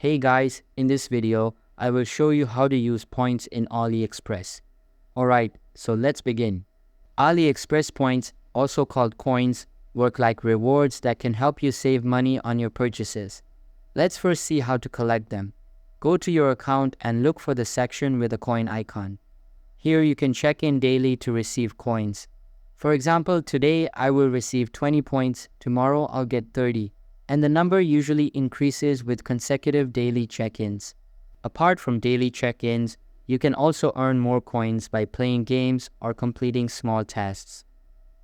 Hey guys, in this video, I will show you how to use points in AliExpress. Alright, so let's begin. AliExpress points, also called coins, work like rewards that can help you save money on your purchases. Let's first see how to collect them. Go to your account and look for the section with a coin icon. Here you can check in daily to receive coins. For example, today I will receive 20 points, tomorrow I'll get 30, and the number usually increases with consecutive daily check-ins. Apart from daily check-ins, you can also earn more coins by playing games or completing small tasks.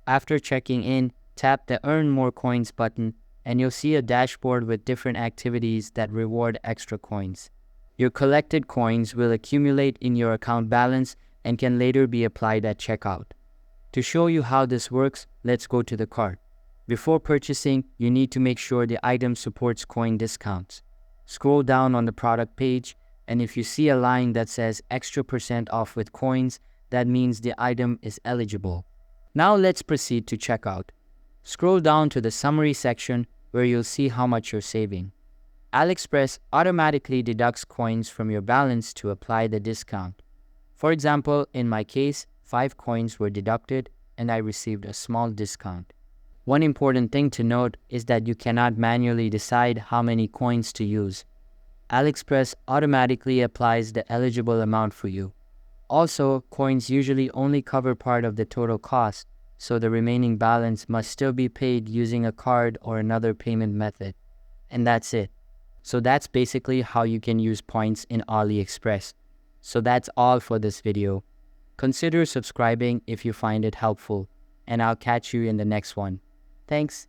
After checking in, tap the Earn More Coins button and you'll see a dashboard with different activities that reward extra coins. Your collected coins will accumulate in your account balance and can later be applied at checkout. To show you how this works, let's go to the cart. Before purchasing, you need to make sure the item supports coin discounts. Scroll down on the product page, and if you see a line that says extra % off with coins, that means the item is eligible. Now let's proceed to checkout. Scroll down to the summary section where you'll see how much you're saving. AliExpress automatically deducts coins from your balance to apply the discount. For example, in my case, 5 coins were deducted and I received a small discount. One important thing to note is that you cannot manually decide how many coins to use. AliExpress automatically applies the eligible amount for you. Also, coins usually only cover part of the total cost, so the remaining balance must still be paid using a card or another payment method. And that's it. So that's basically how you can use points in AliExpress. So that's all for this video. Consider subscribing if you find it helpful, and I'll catch you in the next one. Thanks.